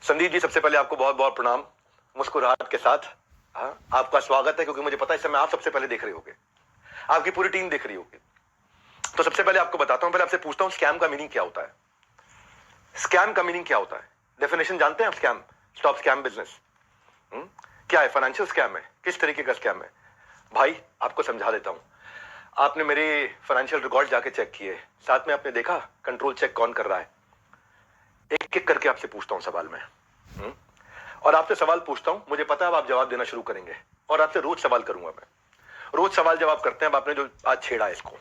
संदीप जी, सबसे पहले आपको बहुत बहुत प्रणाम, मुस्कुराहट के साथ। हाँ, आपका स्वागत है, क्योंकि मुझे पता है इस समय आप सबसे पहले देख रहे होगे, आपकी पूरी टीम देख रही होगी। तो सबसे पहले आपको बताता हूं, पहले आपसे पूछता हूं, स्कैम का मीनिंग क्या होता है? स्कैम का मीनिंग क्या होता है? डेफिनेशन जानते हैं आप? Scam, stop scam business. क्या है? फाइनेंशियल स्कैम है? किस तरीके का स्कैम है भाई? आपको समझा देता हूं। आपने मेरे फाइनेंशियल रिकॉर्ड जाके चेक किए, साथ में आपने देखा कंट्रोल चेक कौन कर रहा है? एक एक करके आपसे पूछता हूं सवाल में, और आपसे सवाल पूछता हूं, मुझे पता है अब आप जवाब देना शुरू करेंगे, और आपसे रोज सवाल करूंगा मैं। रोज सवाल जवाब करते हैं। अब आपने जो आज छेड़ा इसको,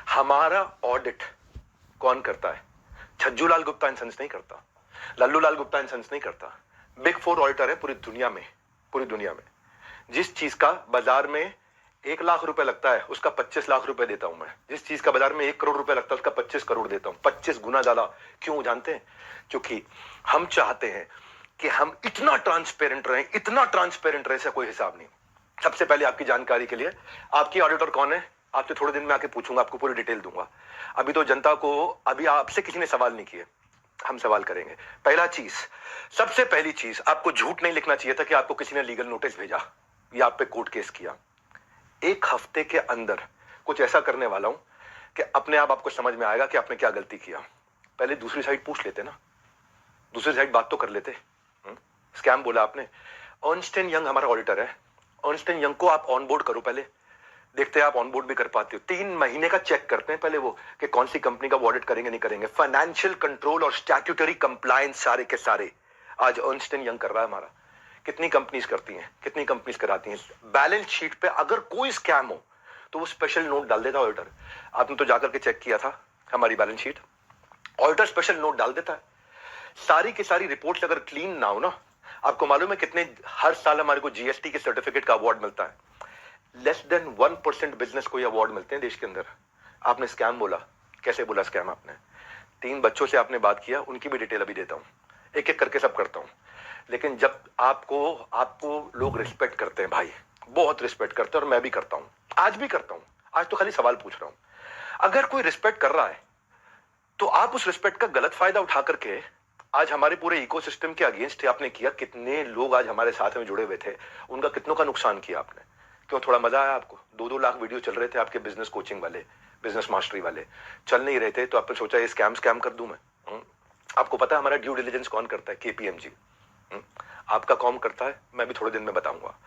हमारा ऑडिट कौन करता है? छज्जू लाल गुप्ता एंड सन्स नहीं करता, लल्लू लाल गुप्ता एंड सन्स नहीं करता। बिग फोर ऑडिटर है पूरी दुनिया में। पूरी दुनिया में जिस चीज का बाजार में 1 लाख रुपए लगता है, उसका 25 लाख रुपए देता हूं मैं। जिस चीज का बाजार में 1 करोड़ रुपए लगता है, उसका 25 करोड़ देता हूं। 25 गुना ज्यादा। क्यों जानते हैं? क्योंकि हम चाहते हैं कि हम इतना ट्रांसपेरेंट रहें, इतना ट्रांसपेरेंट रहे, ऐसा कोई हिसाब नहीं। सबसे पहले आपकी जानकारी के लिए, आपकी ऑडिटर कौन है? आपसे थोड़े दिन में आके पूछूंगा, आपको पूरी डिटेल दूंगा। अभी तो जनता को, अभी आपसे किसी ने सवाल नहीं किए, हम सवाल करेंगे। पहला चीज, सबसे पहली चीज, आपको झूठ नहीं लिखना चाहिए था कि आपको किसी ने लीगल नोटिस भेजा या आप पे कोर्ट केस किया। 1 हफ्ते के अंदर कुछ ऐसा करने वाला हूं कि अपने आप आपको समझ में आएगा कि आपने क्या गलती किया। पहले दूसरी साइड पूछ लेते ना, दूसरी साइड बात तो कर लेते। स्कैम बोला आपने, अर्नस्ट एंड यंग हमारा ऑडिटर है। अर्नस्ट एंड यंग को आप ऑनबोर्ड करो, पहले देखते हैं आप ऑनबोर्ड भी कर पाते हो। 3 महीने का चेक करते हैं पहले वो, कि कौन सी कंपनी का ऑडिट करेंगे नहीं करेंगे। फाइनेंशियल कंट्रोल और स्टैट्यूटरी कंप्लायंस सारे के सारे आज अर्नस्ट एंड यंग कर रहा है हमारा। कितनी कंपनीज करती हैं, कितनी कंपनीज कराती हैं? बैलेंस शीट पे अगर कोई स्कैम हो तो वो स्पेशल नोट डाल देता ऑडिटर। आपने तो जाकर के चेक किया था हमारी balance sheet, auditor special note डाल देता है। सारी की सारी रिपोर्ट्स अगर क्लीन ना हो ना, आपको मालूम है कितने हर साल हमारे को जीएसटी के सर्टिफिकेट का अवार्ड मिलता है? लेस देन 1% बिजनेस को ये अवार्ड मिलते हैं देश के अंदर। आपने स्कैम बोला, कैसे बोला स्कैम आपने? 3 बच्चों से आपने बात किया, उनकी भी डिटेल अभी देता हूं, एक एक करके सब करता हूं। लेकिन जब आपको आपको लोग रिस्पेक्ट करते हैं भाई, बहुत रिस्पेक्ट करते हैं, और मैं भी करता हूं, आज भी करता हूं। आज तो खाली सवाल पूछ रहा हूं। अगर कोई रिस्पेक्ट कर रहा है तो आप उस रिस्पेक्ट का गलत फायदा उठा करके आज हमारे पूरे इकोसिस्टम के अगेंस्ट आपने किया। कितने लोग आज हमारे साथ में जुड़े हुए थे, उनका कितनों का नुकसान किया आपने। क्यों? थोड़ा मजा आया आपको? 2-2 लाख वीडियो चल रहे थे आपके बिजनेस कोचिंग वाले, बिजनेस मास्टरी वाले, चल नहीं रहे थे, तो आपने सोचा ये स्कैम स्कैम कर दूं मैं। आपको पता है हमारा ड्यू डिलिजेंस कौन करता है? केपीएमजी। आपका कौन करता है? मैं भी थोड़े दिन में बताऊंगा।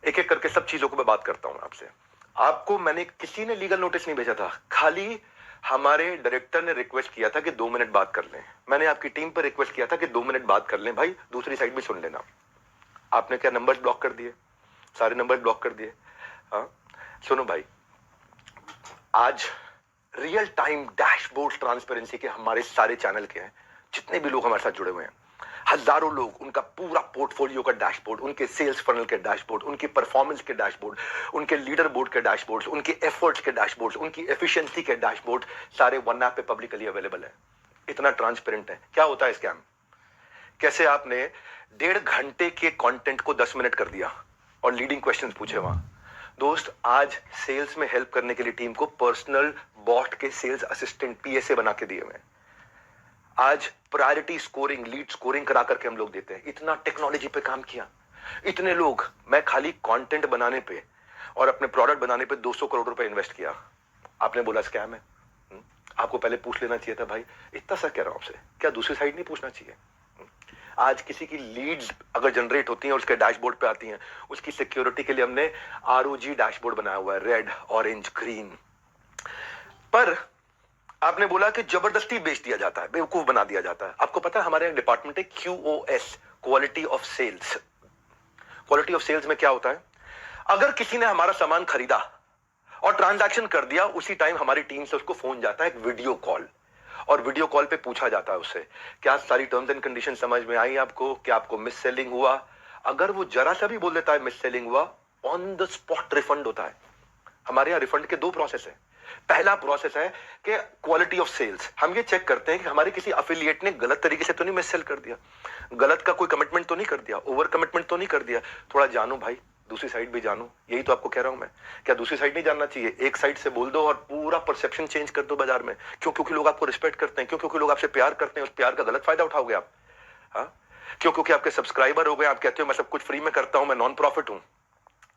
एक एक करके सब चीजों को मैं बात करता हूं आपसे। आपको मैंने, किसी ने लीगल नोटिस नहीं भेजा था, खाली हमारे डायरेक्टर ने रिक्वेस्ट किया था कि 2 मिनट बात कर लें। मैंने आपकी टीम पर रिक्वेस्ट किया था कि 2 मिनट बात कर लें भाई, दूसरी साइड भी सुन लेना। आपने क्या नंबर्स ब्लॉक कर दिए? सारे नंबर्स ब्लॉक कर दिए। हाँ, सुनो भाई, आज रियल टाइम डैशबोर्ड ट्रांसपेरेंसी के हमारे सारे चैनल के हैं, जितने भी लोग हमारे साथ जुड़े हुए हैं, हजारों लोग, उनका पूरा पोर्टफोलियो का डैशबोर्ड, उनके सेल्स फनल के डैशबोर्ड, उनकी परफॉर्मेंस के डैशबोर्ड, उनके लीडर बोर्ड के डैशबोर्ड, उनके एफर्ट्स के डैशबोर्ड, उनकी एफिशिएंसी के डैशबोर्ड, सारे वन ऐप पे पब्लिकली अवेलेबल है। इतना ट्रांसपेरेंट है। क्या होता है स्कैम? कैसे आपने 1.5 घंटे के कंटेंट को 10 मिनट कर दिया और लीडिंग क्वेश्चंस पूछे वहां। दोस्त, आज सेल्स में हेल्प करने के लिए टीम को पर्सनल बॉट के सेल्स असिस्टेंट पीएसए बना के दिए हुए। आज प्रायोरिटी स्कोरिंग, लीड स्कोरिंग करा करके हम लोग देते हैं। इतना टेक्नोलॉजी पे काम किया, इतने लोग। मैं खाली कंटेंट बनाने पे और अपने प्रोडक्ट बनाने पे 200 करोड़ रुपए इन्वेस्ट किया। आपने बोला स्कैम है। आपको पहले पूछ लेना चाहिए था भाई, इतना सा कह रहा हूं आपसे, क्या दूसरी साइड नहीं पूछना चाहिए? आज किसी की लीड्स अगर जनरेट होती हैं और उसके डैशबोर्ड पे आती हैं, उसकी सिक्योरिटी के लिए हमने आरओजी डैशबोर्ड बनाया हुआ है, रेड, ऑरेंज, ग्रीन। पर आपने बोला कि जबरदस्ती बेच दिया जाता है, बेवकूफ बना दिया जाता है। आपको पता है हमारे डिपार्टमेंट है QoS, quality of sales. Quality of sales में क्या होता है? अगर किसी ने हमारा सामान खरीदा और ट्रांजैक्शन कर दिया, उसी टाइम हमारी टीम से उसको फोन जाता है, एक वीडियो कॉल, और वीडियो कॉल पे पूछा जाता है उससे, क्या सारी टर्म्स एंड कंडीशन समझ में आई आपको? क्या आपको मिस सेलिंग हुआ? अगर वो जरा सा भी बोल देता है मिस सेलिंग हुआ, ऑन द स्पॉट रिफंड होता है। हमारे यहां रिफंड के 2 प्रोसेस है। पहला प्रोसेस है कि क्वालिटी ऑफ सेल्स, हम ये चेक करते हैं कि हमारे किसी अफिलिएट ने गलत तरीके से तो नहीं मिस सेल कर दिया, गलत का कोई कमिटमेंट तो नहीं कर दिया, ओवर कमिटमेंट तो नहीं कर दिया। थोड़ा जानो भाई, दूसरी साइड भी जानो। यही तो आपको कह रहा हूं मैं। क्या दूसरी साइड नहीं जानना चाहिए? एक साइड से बोल दो और पूरा परसेप्शन चेंज कर दो बाजार में। क्यों? क्योंकि लोग आपको रिस्पेक्ट करते हैं। क्यों? क्योंकि लोग आपसे प्यार करते हैं। उस प्यार का गलत फायदा उठाओगे आप। हाँ, क्यों? क्योंकि आपके सब्सक्राइबर हो गए, आप कहते हो मैं सब कुछ फ्री में करता हूं, मैं नॉन प्रॉफिट हूं।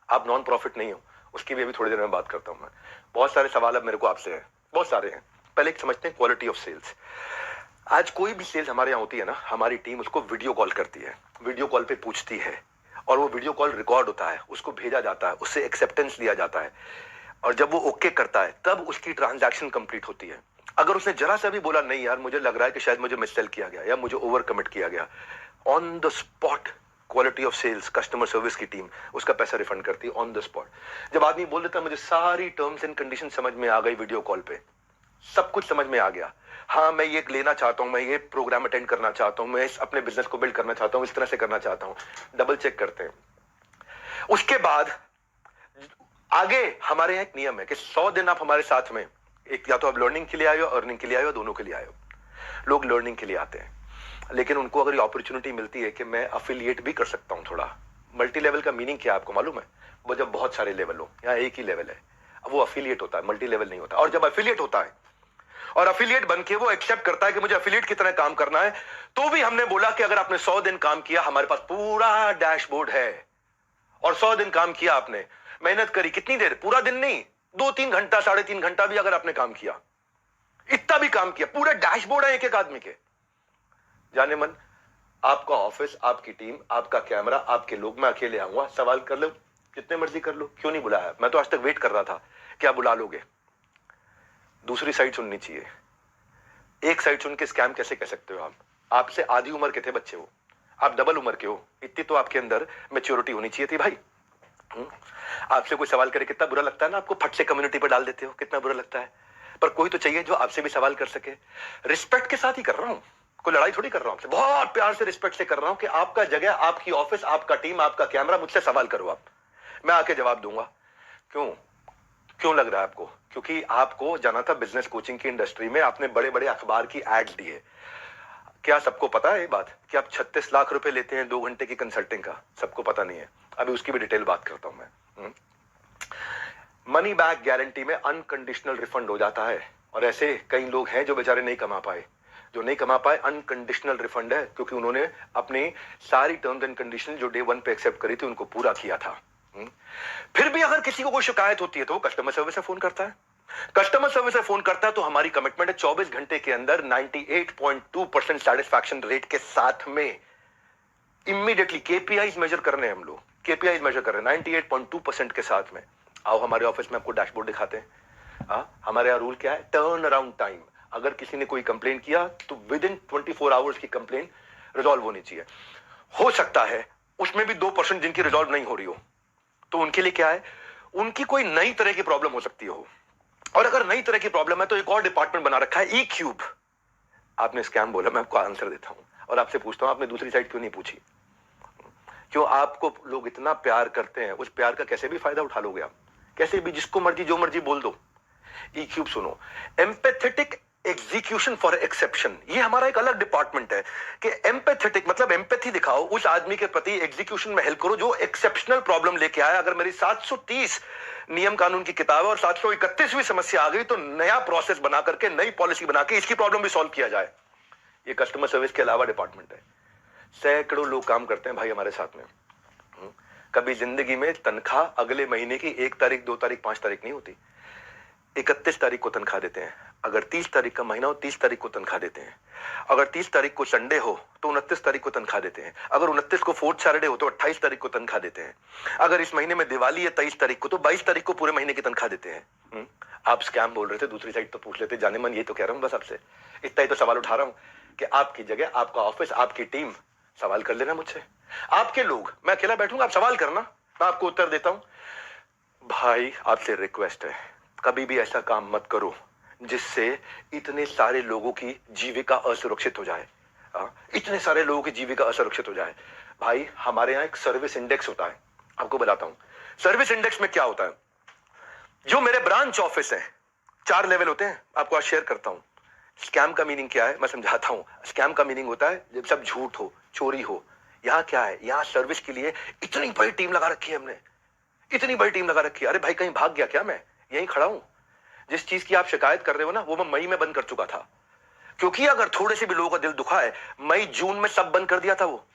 आप नॉन प्रॉफिट नहीं हो, उसकी भी अभी थोड़ी देर में बात करता हूं मैं। बहुत सारे सवाल अब मेरे को आपसे हैं, बहुत सारे हैं। पहले एक समझते हैं क्वालिटी ऑफ सेल्स। आज कोई भी सेल्स हमारे यहाँ होती है ना, हमारी टीम उसको वीडियो कॉल करती है, वीडियो कॉल पे पूछती है, और वो वीडियो कॉल रिकॉर्ड होता है, उसको भेजा जाता है, उससे एक्सेप्टेंस लिया जाता है, और जब वो ओके करता है तब उसकी ट्रांजैक्शन कंप्लीट होती है। अगर उसने जरा सा भी बोला नहीं यार मुझे लग रहा है कि शायद मुझे मिससेल किया गया या मुझे ओवर कमिट किया गया, on the spot quality of sales customer service की टीम उसका पैसा रिफंड करती है ऑन द स्पॉट। जब आदमी बोल देता है मुझे सारी टर्म्स एंड कंडीशन समझ में आ गई वीडियो कॉल पे, सब कुछ समझ में आ गया, हाँ मैं ये लेना चाहता हूं, मैं ये प्रोग्राम अटेंड करना चाहता हूं, मैं अपने बिजनेस को बिल्ड करना चाहता हूं, इस तरह से करना चाहता हूं, डबल चेक करते हैं। उसके बाद आगे हमारे यहाँ एक नियम है कि 100 दिन आप हमारे साथ में, एक या तो आप लर्निंग के लिए आए हो, अर्निंग के लिए आए हो, दोनों के लिए आए हो। लोग लर्निंग के लिए आते हैं, लेकिन उनको अगर अपॉर्चुनिटी मिलती है कि मैं अफिलिएट भी कर सकता हूं थोड़ा। मल्टी लेवल का मीनिंग क्या है आपको मालूम है? वो जब बहुत सारे लेवल हो, यहाँ एक ही लेवल है, अब वो अफिलिएट होता है, मल्टी लेवल नहीं होता। और जब अफिलिएट होता है और अफिलिएट बन के वो एक्सेप्ट करता है कि मुझे अफिलिएट की तरह काम करना है, तो भी हमने बोला कि अगर आपने 100 दिन काम किया, हमारे पास पूरा डैशबोर्ड है, और 100 दिन काम किया आपने, मेहनत करी, कितनी देर? पूरा दिन नहीं, 2-3 घंटा, 3.5 घंटा भी अगर आपने काम किया, इतना भी काम किया, पूरे डैशबोर्ड है एक एक आदमी के। जाने मन, आपका ऑफिस, आपकी टीम, आपका कैमरा, आपके लोग, मैं अकेले आऊंगा, सवाल कर लो जितने मर्जी कर लो, क्यों नहीं बुलाया? मैं तो आज तक वेट कर रहा था क्या बुला लोगे। दूसरी साइड सुननी चाहिए। एक साइड सुन के स्कैम कैसे कह सकते हो आप? आपसे आधी उम्र के थे बच्चे हो, आप डबल उम्र के हो, इतनी तो आपके अंदर मैच्योरिटी होनी चाहिए थी भाई। आपसे कोई सवाल करे कितना बुरा लगता है ना, आपको फट से कम्युनिटी पर डाल देते हो, कितना बुरा लगता है। पर कोई तो चाहिए जो आपसे भी सवाल कर सके। रिस्पेक्ट के साथ ही कर रहा हूं, कोई लड़ाई थोड़ी कर रहा हूं आपसे, बहुत प्यार से रिस्पेक्ट से कर रहा हूं कि आपका जगह, आपकी ऑफिस, आपका टीम, आपका कैमरा, मुझसे सवाल करो आप, मैं आके जवाब दूंगा। क्यों? क्यों लग रहा है आपको? क्योंकि आपको जाना था बिजनेस कोचिंग की इंडस्ट्री में, आपने बड़े बड़े अखबार की एड्स दी है। क्या सबको पता है ये बात कि आप 36 लाख रुपए लेते हैं 2 घंटे की कंसल्टिंग का? सबको पता नहीं है, अभी उसकी भी डिटेल बात करता हूं मैं। मनी बैक गारंटी में अनकंडीशनल रिफंड हो जाता है, और ऐसे कई लोग हैं जो बेचारे नहीं कमा पाए, जो नहीं कमा पाए, अनकंडीशनल रिफंड है, क्योंकि उन्होंने अपनी सारी टर्म्स एंड कंडीशन जो डे 1 पे एक्सेप्ट करी थी उनको पूरा किया था। फिर भी अगर किसी को कोई शिकायत होती है तो कस्टमर सर्विस से फोन करता है, कस्टमर सर्विस से फोन करता है, तो हमारी कमिटमेंट है 24 घंटे के अंदर 98.2% सेटिस्फैक्शन रेट के साथ में इमीडिएटली केपीआईज मेजर कर रहे हैं हम लोग, केपीआईज मेजर कर रहे हैं 98.2% के साथ में। आओ हमारे ऑफिस में आपको डैशबोर्ड दिखाते हैं। हमारे यहाँ रूल क्या है? Turn around time. अगर किसी ने कोई कंप्लेन किया तो विद इन 24 आवर्स की कंप्लेन रिजॉल्व होनी चाहिए। हो सकता है उसमें भी 2% जिनकी रिजॉल्व नहीं हो रही हो, तो उनके लिए क्या है, उनकी कोई नई तरह की प्रॉब्लम हो सकती हो, और अगर नई तरह की प्रॉब्लम है तो एक और डिपार्टमेंट बना रखा है, ई क्यूब। आपने स्कैम बोला, मैं आपको आंसर देता हूं और आपसे पूछता हूं आपने दूसरी साइड क्यों नहीं पूछी? क्यों? आपको लोग इतना प्यार करते हैं, उस प्यार का कैसे भी फायदा उठा लोगे आप, कैसे भी, जिसको मर्जी जो मर्जी बोल दो। ई क्यूब सुनो, एम्पैथेटिक एग्जीक्यूशन फॉर एक्सेप्शन, ये हमारा एक अलग डिपार्टमेंट है कि एम्पैथेटिक मतलब एम्पैथी दिखाओ उस आदमी के प्रति, एग्जीक्यूशन में हेल्प करो जो एक्सेप्शनल प्रॉब्लम लेके आया। अगर मेरी 730 नियम कानून की किताब है और 731वीं समस्या आ गई तो नया प्रोसेस बना करके, नई पॉलिसी बना के इसकी प्रॉब्लम भी सॉल्व किया जाए। ये कस्टमर सर्विस के अलावा डिपार्टमेंट है। सैकड़ों लोग काम करते हैं भाई हमारे साथ में। कभी जिंदगी में तनख्वाह अगले महीने की 1 तारीख, 2 तारीख, 5 तारीख नहीं होती, 31 तारीख को तनख्वाह देते हैं। अगर 30 तारीख का महीना हो, 30 तारीख को तनख्वाह देते हैं। अगर 30 तारीख को संडे हो तो 29 तारीख को तनख्वाह देते हैं। अगर 29 को फोर्थ सैटरडे हो तो 28 तारीख को तनख्वाह देते हैं। अगर इस महीने में दिवाली है 23 तारीख को तो 22 तारीख को पूरे महीने की तनख्वाह देते हैं। आप स्कैम बोल रहे थे, दूसरी साइड तो पूछ लेते। जाने मन ये तो कह रहा हूं बस आपसे, इतना ही तो सवाल उठा रहा हूं कि आपकी जगह, आपका ऑफिस, आपकी टीम, सवाल कर लेना मुझसे। आपके लोग, मैं अकेला बैठूंगा, आप सवाल करना, मैं आपको उत्तर देता हूं। भाई आपसे रिक्वेस्ट है, कभी भी ऐसा काम मत करो जिससे इतने सारे लोगों की जीविका असुरक्षित हो जाए। इतने सारे लोगों की जीविका असुरक्षित हो जाए। भाई हमारे यहाँ एक सर्विस इंडेक्स होता है, आपको बताता हूं। सर्विस इंडेक्स में क्या होता है, जो मेरे ब्रांच ऑफिस है, 4 लेवल होते हैं, आपको आज शेयर करता हूं। स्कैम का मीनिंग क्या है मैं समझाता हूं। स्कैम का मीनिंग होता है जब सब झूठ हो, चोरी हो। यहां क्या है, यहां सर्विस के लिए इतनी बड़ी टीम लगा रखी है हमने, इतनी बड़ी टीम लगा रखी है। अरे भाई कहीं भाग गया क्या? मैं यहीं खड़ा हूं। जिस चीज की आप शिकायत कर रहे हो ना, वो मैं मई में बंद कर चुका था, क्योंकि अगर थोड़े से भी लोगों का दिल दुखा है, मई जून में सब बंद कर दिया था वो।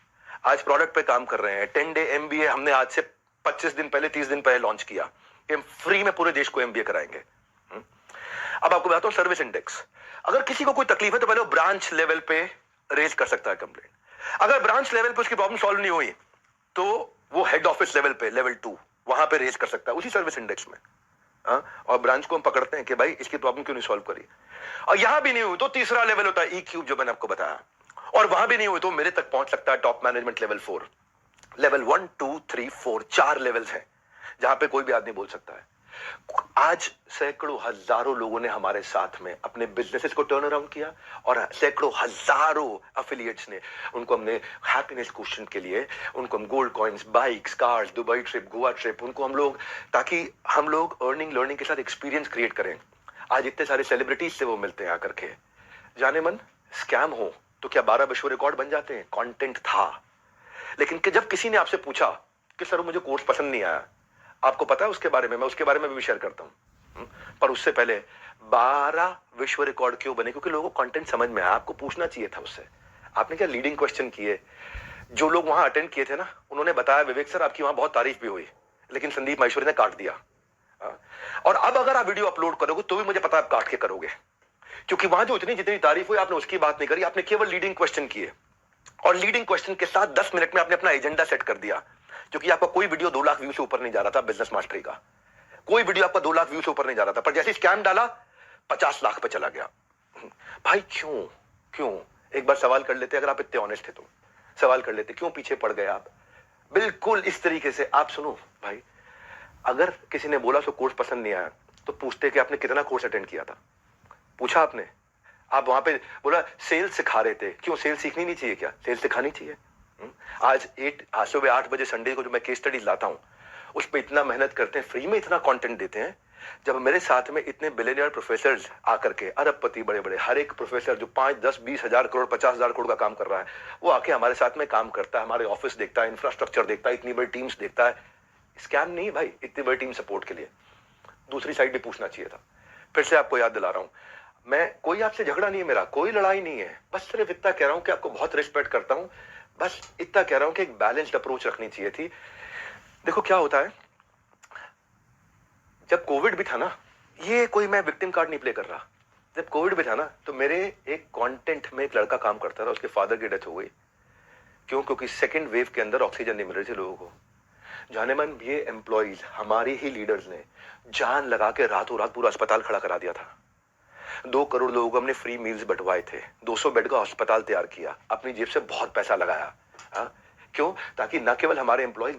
आज प्रोडक्ट पे काम कर रहे हैं। 10 डे MBA हमने आज से 25 दिन पहले 30 दिन पहले लॉन्च किया कि हम फ्री में पूरे देश को MBA कराएंगे। अब आपको बताता हूं सर्विस इंडेक्स। अगर किसी को कोई तकलीफ है तो पहले वो ब्रांच लेवल पे रेज कर सकता है कंप्लेंट। अगर ब्रांच लेवल पे उसकी प्रॉब्लम सॉल्व नहीं हुई तो वो हेड ऑफिस लेवल पे लेवल 2 वहां पे रेज कर सकता है उसी सर्विस इंडेक्स में। और ब्रांच को हम पकड़ते हैं कि भाई इसकी प्रॉब्लम क्यों नहीं सॉल्व करी। और यहां भी नहीं हुई तो तीसरा लेवल होता है E क्यूब जो मैंने आपको बताया। और वहां भी नहीं हुई तो मेरे तक पहुंच सकता है top management level 4। Level 1 2 3 4 4 levels हैं जहां पे कोई भी आदमी बोल सकता है। आज सैकड़ों हजारों लोगों ने हमारे साथ में अपने बिजनेसेस को टर्न अराउंड किया और सैकड़ों हजारों एफिलिएट्स ने उनको हमने हैप्पीनेस क्वेश्चन के लिए उनको हम gold coins, bikes, cars, Dubai trip, Goa trip उनको हम लोग ताकि हम लोग अर्निंग लर्निंग के साथ एक्सपीरियंस क्रिएट करें। आज इतने सारे सेलिब्रिटीज से वो मिलते हैं आकर के। जाने मन स्कैम हो तो क्या 12 विश्व रिकॉर्ड बन जाते हैं? कंटेंट था। लेकिन जब किसी ने आपसे पूछा कि सर मुझे कोर्स पसंद नहीं आया, आपको पता है उसके बारे में, मैं उसके बारे में भी शेयर करता हूं। पर उससे पहले 12 विश्व रिकॉर्ड क्यों बने? क्योंकि लोगों को कंटेंट समझ में आया। आपको पूछना चाहिए था उससे। आपने क्या लीडिंग क्वेश्चन किए? जो लोग वहां अटेंड किए थे ना उन्होंने बताया विवेक सर आपकी वहां बहुत तारीफ भी हुई लेकिन संदीप माहेश्वरी ने काट दिया। और अब अगर आप वीडियो अपलोड करोगे तो भी मुझे पता है आप काट के करोगे, क्योंकि वहां जो इतनी जितनी तारीफ हुई आपने उसकी बात नहीं करी, आपने केवल लीडिंग क्वेश्चन किए। और लीडिंग क्वेश्चन के साथ 10 मिनट में आपने अपना एजेंडा सेट कर दिया, क्योंकि आपका कोई वीडियो 2 लाख व्यू से ऊपर नहीं जा रहा था। बिजनेस मास्टरी का कोई वीडियो आपका 2 लाख व्यू से ऊपर नहीं जा रहा था, पर जैसे स्कैम डाला 50 लाख पे चला गया। भाई क्यों क्यों? एक बार सवाल कर लेते, अगर आप इतने ऑनेस्ट थे तो सवाल कर लेते, क्यों पीछे पड़ गए आप? बिल्कुल इस तरीके से आप सुनो भाई, अगर किसी ने बोला सो कोर्स पसंद नहीं आया तो पूछते कि आपने कितना कोर्स अटेंड किया था। पूछा आपने? आप वहां पे बोला सेल्स सिखा रहे थे, क्यों सेल्स सीखनी नहीं चाहिए? क्या सेल्स सिखानी चाहिए? आज सुबह 8 बजे संडे को जो मैं केस स्टडीज लाता हूं उस पर इतना मेहनत करते हैं, फ्री में इतना कंटेंट देते हैं। जब मेरे साथ में इतने बिलियनियर प्रोफेसर आकर के, अरबपति बड़े बड़े, हर एक प्रोफेसर जो 5 10 20 हजार करोड़ 50 हजार करोड़ का काम कर रहा है वो आके हमारे साथ में काम करता है, हमारे ऑफिस देखता है, इंफ्रास्ट्रक्चर देखता है, इतनी बड़ी टीम्स देखता है। स्कैम नहीं भाई, इतनी बड़ी टीम सपोर्ट के लिए। दूसरी साइड भी पूछना चाहिए था। फिर से आपको याद दिला रहा हूं, मैं कोई आपसे झगड़ा नहीं है, मेरा कोई लड़ाई नहीं है, बस सिर्फ इतना कह रहा हूं कि आपको बहुत रिस्पेक्ट करता हूं, बस इतना कह रहा हूं कि एक बैलेंस्ड अप्रोच रखनी चाहिए थी। देखो क्या होता है, जब कोविड भी था ना, ये कोई मैं विक्टिम कार्ड नहीं प्ले कर रहा, जब कोविड भी था ना तो मेरे एक कंटेंट में एक लड़का काम करता था, उसके फादर की डेथ हो गई। क्यों? क्योंकि सेकेंड वेव के अंदर ऑक्सीजन नहीं मिल रही थी लोगों को। जाने मन ये एम्प्लॉइज, हमारे ही लीडर्स ने जान लगा के रातों रात पूरा अस्पताल खड़ा करा दिया था। 2 करोड़ लोगों को हमने फ्री मील्स बंटवाए थे, 200 बेड का अस्पताल तैयार किया, अपनी जेब से बहुत पैसा लगाया। क्यों? ताकि न केवल हमारे एम्प्लॉइज